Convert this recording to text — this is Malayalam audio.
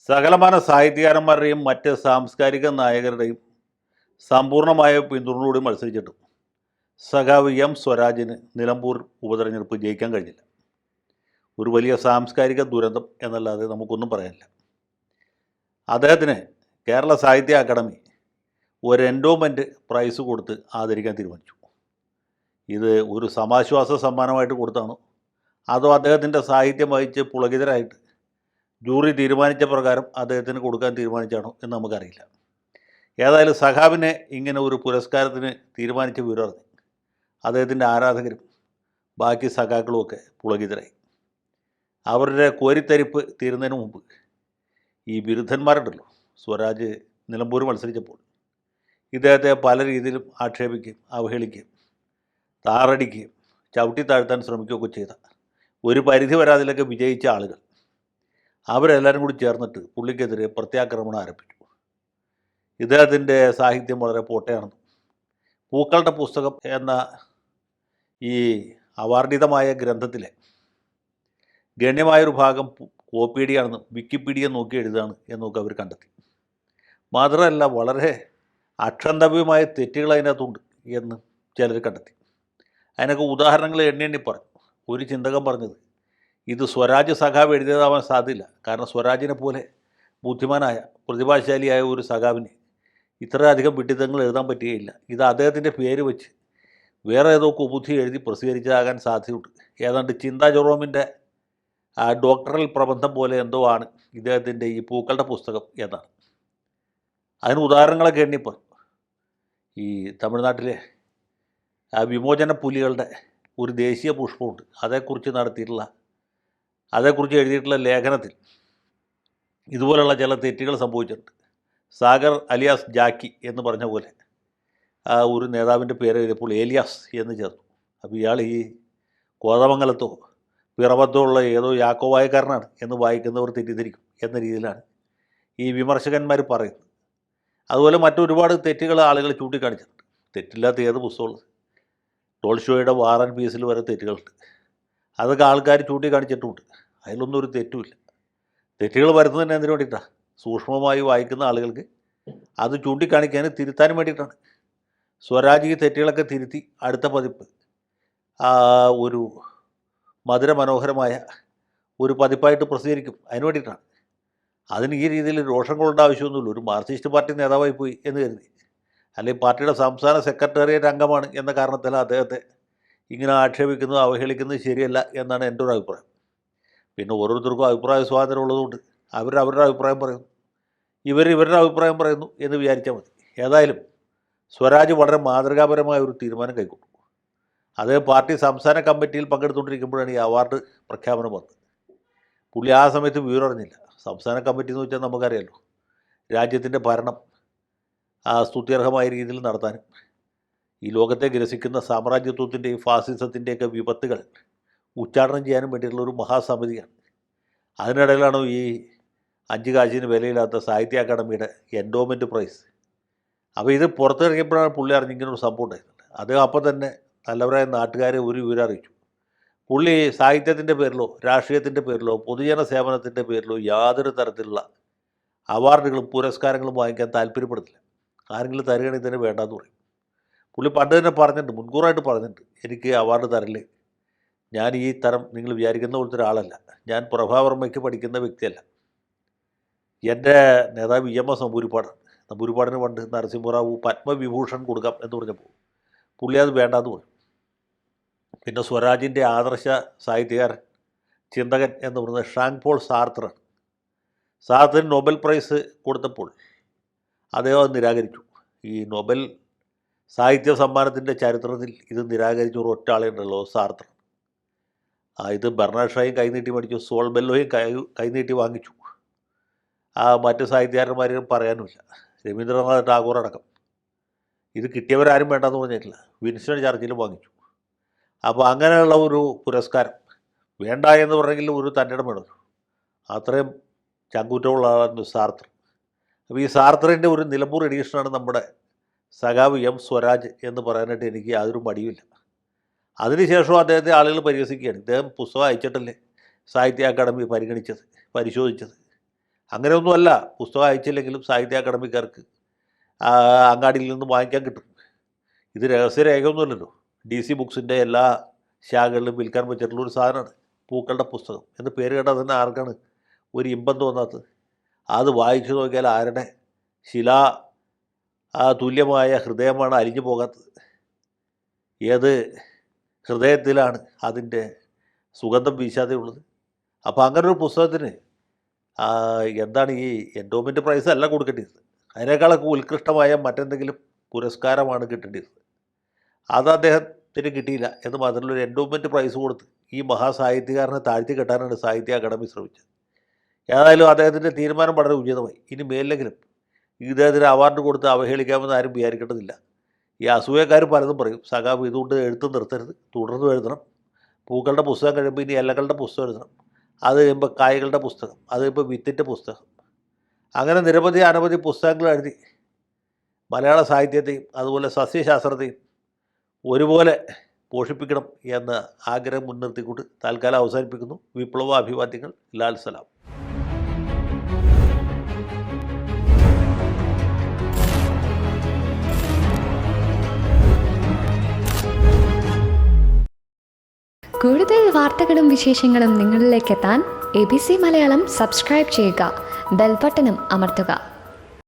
സകലമാന സാഹിത്യകാരന്മാരുടെയും മറ്റ് സാംസ്കാരിക നായകരുടെയും സമ്പൂർണ്ണമായ പിന്തുണയോടുകൂടി മത്സരിച്ചിട്ടും സഖാവ് എം സ്വരാജിന് നിലമ്പൂർ ഉപതെരഞ്ഞെടുപ്പ് ജയിക്കാൻ കഴിഞ്ഞില്ല. ഒരു വലിയ സാംസ്കാരിക ദുരന്തം എന്നല്ലാതെ നമുക്കൊന്നും പറയാനില്ല. അദ്ദേഹത്തിന് കേരള സാഹിത്യ അക്കാദമി ഒരു എൻഡോമെൻറ്റ് പ്രൈസ് കൊടുത്ത് ആദരിക്കാൻ തീരുമാനിച്ചു. ഇത് ഒരു സമാശ്വാസ സമ്മാനമായിട്ട് കൊടുത്താണോ അതോ അദ്ദേഹത്തിൻ്റെ സാഹിത്യം വായിച്ച് പുളകിതരായിട്ട് ജൂറി തീരുമാനിച്ച പ്രകാരം അദ്ദേഹത്തിന് കൊടുക്കാൻ തീരുമാനിച്ചാണോ എന്ന് നമുക്കറിയില്ല. ഏതായാലും സഖാവിനെ ഇങ്ങനെ ഒരു പുരസ്കാരത്തിന് തീരുമാനിച്ച വിവരം അദ്ദേഹത്തിൻ്റെ ആരാധകരും ബാക്കി സഖാക്കളുമൊക്കെ പുളകിതരായി. അവരുടെ കോരിത്തരിപ്പ് തീരുന്നതിന് മുമ്പ് ഈ വിരുദ്ധന്മാരുണ്ടല്ലോ, സ്വരാജ് നിലമ്പൂർ മത്സരിച്ചപ്പോൾ ഇദ്ദേഹത്തെ പല രീതിയിലും ആക്ഷേപിക്കുകയും അവഹേളിക്കുകയും താറടിക്കുകയും ചവിട്ടി താഴ്ത്താൻ ശ്രമിക്കുകയൊക്കെ ചെയ്ത ഒരു പരിധി വരെ അതിലൊക്കെ വിജയിച്ച ആളുകൾ അവരെല്ലാവരും കൂടി ചേർന്നിട്ട് പുള്ളിക്കെതിരെ പ്രത്യാക്രമണം ആരംഭിച്ചു. ഇദ്ദേഹത്തിൻ്റെ സാഹിത്യം വളരെ പോട്ടയാണെന്നും പൂക്കളുടെ പുസ്തകം എന്ന ഈ അവാർഡിതമായ ഗ്രന്ഥത്തിലെ ഗണ്യമായൊരു ഭാഗം കോപ്പീഡിയാണെന്നും വിക്കിപീഡിയ നോക്കി എഴുതുകയാണ് എന്നൊക്കെ അവർ കണ്ടെത്തി. മാത്രമല്ല വളരെ അക്ഷന്തവ്യമായ തെറ്റുകൾ അതിനകത്തുണ്ട് എന്ന് ചിലർ കണ്ടെത്തി. അതിനൊക്കെ ഉദാഹരണങ്ങൾ എണ്ണി പറഞ്ഞു. ഒരു ചിന്തകൻ പറഞ്ഞത് ഇത് സ്വരാജ് സഖാവ് എഴുതിയതാവാൻ സാധ്യതയില്ല. കാരണം സ്വരാജിനെ പോലെ ബുദ്ധിമാനായ പ്രതിഭാശാലിയായ ഒരു സഖാവിന് ഇത്രയധികം വിഡിത്തങ്ങൾ എഴുതാൻ പറ്റുകയില്ല. ഇത് അദ്ദേഹത്തിൻ്റെ പേര് വെച്ച് വേറെ ഏതോ കുബുദ്ധി എഴുതി പ്രസിദ്ധീകരിച്ചതാകാൻ സാധ്യതയുണ്ട്. ഏതാണ്ട് ചിന്താ ജെറോമിൻ്റെ ഡോക്ടറൽ പ്രബന്ധം പോലെ എന്തോ ആണ് ഇദ്ദേഹത്തിൻ്റെ ഈ പൂക്കളുടെ പുസ്തകം എന്നാണ്. അതിന് ഉദാഹരണങ്ങളൊക്കെ എണ്ണിപ്പോൾ ഈ തമിഴ്നാട്ടിലെ വിമോചന പുലികളുടെ ഒരു ദേശീയ പുഷ്പമുണ്ട്. അതേക്കുറിച്ച് എഴുതിയിട്ടുള്ള ലേഖനത്തിൽ ഇതുപോലുള്ള ചില തെറ്റുകൾ സംഭവിച്ചിട്ടുണ്ട്. സാഗർ അലിയാസ് ജാക്കി എന്ന് പറഞ്ഞ പോലെ ഒരു നേതാവിൻ്റെ പേര് എഴുതിയപ്പോൾ ഏലിയാസ് എന്ന് ചേർത്തു. അപ്പോൾ ഇയാൾ ഈ കോതമംഗലത്തോ പിറവത്തോ ഉള്ള ഏതോ യാക്കോവായക്കാരനാണ് എന്ന് വായിക്കുന്നവർ തെറ്റിദ്ധരിക്കും എന്ന രീതിയിലാണ് ഈ വിമർശകന്മാർ പറയുന്നത്. അതുപോലെ മറ്റൊരുപാട് തെറ്റുകൾ ആളുകൾ ചൂണ്ടിക്കാണിച്ചിട്ടുണ്ട്. തെറ്റില്ലാത്ത ഏത് പുസ്തകമുള്ളത്? ടോൾസ്റ്റോയുടെ വാർ ആൻഡ് പീസിൽ വരെ തെറ്റുകളുണ്ട്. അതൊക്കെ ആൾക്കാർ ചൂണ്ടിക്കാണിച്ചിട്ടുമുണ്ട്. അതിലൊന്നും ഒരു തെറ്റുമില്ല. തെറ്റുകൾ വരുന്നതിന് എന്തിനു വേണ്ടിയിട്ടാണ്? സൂക്ഷ്മമായി വായിക്കുന്ന ആളുകൾക്ക് അത് ചൂണ്ടിക്കാണിക്കാനും തിരുത്താനും വേണ്ടിയിട്ടാണ്. സ്വരാജ് ഈ തെറ്റുകളൊക്കെ തിരുത്തി അടുത്ത പതിപ്പ് ഒരു മധുരമനോഹരമായ ഒരു പതിപ്പായിട്ട് പ്രസിദ്ധീകരിക്കും. അതിന് വേണ്ടിയിട്ടാണ്. അതിന് ഈ രീതിയിൽ രോഷം കൊള്ളേണ്ട ആവശ്യമൊന്നുമില്ല. ഒരു മാർക്സിസ്റ്റ് പാർട്ടി നേതാവായി പോയി എന്ന് കരുതി, അല്ലെങ്കിൽ പാർട്ടിയുടെ സംസ്ഥാന സെക്രട്ടേറിയറ്റ് അംഗമാണ് എന്ന കാരണത്തിൽ അദ്ദേഹത്തെ ഇങ്ങനെ ആക്ഷേപിക്കുന്നത് അവഹേളിക്കുന്നത് ശരിയല്ല എന്നാണ് എൻ്റെ ഒരു അഭിപ്രായം. പിന്നെ ഓരോരുത്തർക്കും അഭിപ്രായ സ്വാതന്ത്ര്യം ഉള്ളതുകൊണ്ട് അവരുടെ അഭിപ്രായം പറയുന്നു, ഇവരുടെ അഭിപ്രായം പറയുന്നു എന്ന് വിചാരിച്ചാൽ മതി. ഏതായാലും സ്വരാജ് വളരെ മാതൃകാപരമായ ഒരു തീരുമാനം കൈക്കൊണ്ടു. അദ്ദേഹം പാർട്ടി സംസ്ഥാന കമ്മിറ്റിയിൽ പങ്കെടുത്തുകൊണ്ടിരിക്കുമ്പോഴാണ് ഈ അവാർഡ് പ്രഖ്യാപനം വന്നത്. പുള്ളി ആ സമയത്ത് വിവരം അറിഞ്ഞില്ല. സംസ്ഥാന കമ്മിറ്റി എന്ന് വെച്ചാൽ നമുക്കറിയാമല്ലോ, രാജ്യത്തിൻ്റെ ഭരണം സ്തുത്യർഹമായ രീതിയിൽ നടത്താനും ഈ ലോകത്തെ ഗ്രസിക്കുന്ന സാമ്രാജ്യത്വത്തിൻ്റെയും ഫാസിസത്തിൻ്റെയൊക്കെ വിപത്തുകൾ ഉച്ചാടനം ചെയ്യാനും വേണ്ടിയിട്ടുള്ള ഒരു മഹാസമിതിയാണ്. അതിനിടയിലാണ് ഈ 5 കാശിന് വിലയില്ലാത്ത സാഹിത്യ അക്കാദമിയുടെ എൻഡോമെൻറ്റ് പ്രൈസ്. അപ്പോൾ ഇത് പുറത്തിറങ്ങിയപ്പോഴാണ് പുള്ളി അറിഞ്ഞിങ്ങനെ ഒരു സംഭവം ഉണ്ടായിരുന്നത്. അദ്ദേഹം അപ്പം തന്നെ നല്ലവരായ നാട്ടുകാരെ ഒരു വിവരം അറിയിച്ചു. പുള്ളി സാഹിത്യത്തിൻ്റെ പേരിലോ രാഷ്ട്രീയത്തിൻ്റെ പേരിലോ പൊതുജന സേവനത്തിൻ്റെ പേരിലോ യാതൊരു തരത്തിലുള്ള അവാർഡുകളും പുരസ്കാരങ്ങളും വാങ്ങിക്കാൻ താല്പര്യപ്പെടുന്നില്ല. ആരെങ്കിലും തരികയാണെങ്കിൽ തന്നെ വേണ്ടാന്ന് പറയും. പുള്ളി പണ്ട് തന്നെ പറഞ്ഞിട്ടുണ്ട്, മുൻകൂറായിട്ട് പറഞ്ഞിട്ടുണ്ട്, എനിക്ക് അവാർഡ് തരല്ലേ, ഞാൻ ഈ തരം നിങ്ങൾ വിചാരിക്കുന്ന പോലത്തെ ഒരാളല്ല, ഞാൻ പ്രഭാവർമ്മയ്ക്ക് പഠിക്കുന്ന വ്യക്തിയല്ല, എൻ്റെ നേതാവ് EMS നമ്പൂരിപ്പാടിന് പണ്ട് നരസിംഹറാവു പത്മവിഭൂഷൺ കൊടുക്കാം എന്ന് പറഞ്ഞപ്പോൾ പുള്ളി അത് വേണ്ടാന്ന് പറഞ്ഞു. പിന്നെ സ്വരാജിൻ്റെ ആദർശ സാഹിത്യകാരൻ ചിന്തകൻ എന്ന് പറയുന്നത് ഷാങ് പോൾ സാർത്തറാണ്. സാർത്തറിന് നൊബൽ പ്രൈസ് കൊടുത്തപ്പോൾ അദ്ദേഹം അത് നിരാകരിച്ചു. ഈ നൊബൽ സാഹിത്യ സമ്മാനത്തിൻ്റെ ചരിത്രത്തിൽ ഇത് നിരാകരിച്ച ഒരു ഒറ്റ ആളുണ്ടല്ലോ, സാർത്തർ. ഇത് ബെർണാഡ് ഷായും കൈനീട്ടി മേടിച്ചു, സോൾബെല്ലോയും കൈനീട്ടി വാങ്ങിച്ചു. മറ്റ് സാഹിത്യകാരന്മാരും പറയാനുമില്ല, രവീന്ദ്രനാഥ് ടാഗോർ അടക്കം. ഇത് കിട്ടിയവരാരും വേണ്ടെന്ന് പറഞ്ഞിട്ടില്ല. വിൻസ്റ്റൺ ചർച്ചിലും വാങ്ങിച്ചു. അപ്പോൾ അങ്ങനെയുള്ള ഒരു പുരസ്കാരം വേണ്ട എന്ന് പറഞ്ഞെങ്കിൽ ഒരു തന്നിടം വേണമല്ലോ. അത്രയും ചങ്കൂറ്റമുള്ള ആളാണ് സാർത്തർ. അപ്പോൾ ഈ സാർത്തറിൻ്റെ ഒരു നിലമ്പൂർ എഡീഷനാണ് നമ്മുടെ സഖാവ് എം സ്വരാജ് എന്ന് പറയാനായിട്ട് എനിക്ക് യാതൊരു മടിയുമില്ല. അതിനുശേഷം അദ്ദേഹത്തെ ആളുകൾ പരിഹസിക്കുകയാണ്. ഇദ്ദേഹം പുസ്തകം അയച്ചിട്ടല്ലേ സാഹിത്യ അക്കാദമി പരിശോധിച്ചത്. അങ്ങനെയൊന്നുമല്ല. പുസ്തകം അയച്ചില്ലെങ്കിലും സാഹിത്യ അക്കാദമിക്കാർക്ക് അങ്ങാടിയിൽ നിന്ന് വാങ്ങിക്കാൻ കിട്ടും. ഇത് രഹസ്യരേഖയൊന്നുമല്ലല്ലോ. DC ബുക്സിൻ്റെ എല്ലാ ശാഖകളിലും വിൽക്കാൻ പറ്റിയിട്ടുള്ള ഒരു സാധനമാണ് പൂക്കളുടെ പുസ്തകം എന്ന് പേര് കേട്ടാൽ തന്നെ ആർക്കാണ് ഒരു ഇമ്പം തോന്നാത്തത്? അത് വായിച്ചു നോക്കിയാൽ ആരുടെ തുല്യമായ ഹൃദയമാണ് അലിഞ്ഞു പോകാത്തത്? ഏത് ഹൃദയത്തിലാണ് അതിൻ്റെ സുഗന്ധം വീശാതെയുള്ളത്? അപ്പോൾ അങ്ങനൊരു പുസ്തകത്തിന് എന്താണ് ഈ എൻഡോമെൻറ്റ് പ്രൈസ് അല്ല കൊടുക്കേണ്ടത്. അതിനേക്കാളൊക്കെ ഉത്കൃഷ്ടമായ മറ്റെന്തെങ്കിലും പുരസ്കാരമാണ് കിട്ടേണ്ടത്. അത് അദ്ദേഹത്തിന് കിട്ടിയില്ല എന്ന് മാത്രമല്ല, ഒരു എൻഡോമെൻറ്റ് പ്രൈസ് കൊടുത്ത് ഈ മഹാസാഹിത്യകാരനെ താഴ്ത്തി കെട്ടാനാണ് സാഹിത്യ അക്കാദമി ശ്രമിച്ചത്. ഏതായാലും അദ്ദേഹത്തിൻ്റെ തീരുമാനം വളരെ ഉചിതമായി. ഇനി മേലിലെങ്കിലും ഇദ്ദേഹത്തിന് അവാർഡ് കൊടുത്ത് അവഹേളിക്കാമെന്ന് ആരും വിചാരിക്കേണ്ടതില്ല. ഈ അസൂയക്കാർ പലതും പറയും, സഖാവ് ഇതുകൊണ്ട് എഴുത്ത് നിർത്തരുത്, തുടർന്ന് എഴുതണം, പൂക്കളുടെ പുസ്തകം കഴിയുമ്പോൾ ഇനി ഇലകളുടെ പുസ്തകം എഴുതണം, അത് കഴിയുമ്പോൾ കായ്കളുടെ പുസ്തകം, അത് കഴിയുമ്പോൾ വിത്തിൻ്റെ പുസ്തകം, അങ്ങനെ നിരവധി അനവധി പുസ്തകങ്ങൾ എഴുതി മലയാള സാഹിത്യത്തെയും അതുപോലെ സസ്യശാസ്ത്രത്തെയും ഒരുപോലെ പോഷിപ്പിക്കണം എന്ന ആഗ്രഹം മുൻനിർത്തിക്കൊണ്ട് തൽക്കാലം അവസാനിപ്പിക്കുന്നു. വിപ്ലവ അഭിവാദ്യങ്ങൾ. ലാൽ സലാം. കൂടുതൽ വാർത്തകളും വിശേഷങ്ങളും നിങ്ങളിലേക്ക് എത്താൻ ABC മലയാളം സബ്സ്ക്രൈബ് ചെയ്യുക, ബെൽ ബട്ടണും അമർത്തുക.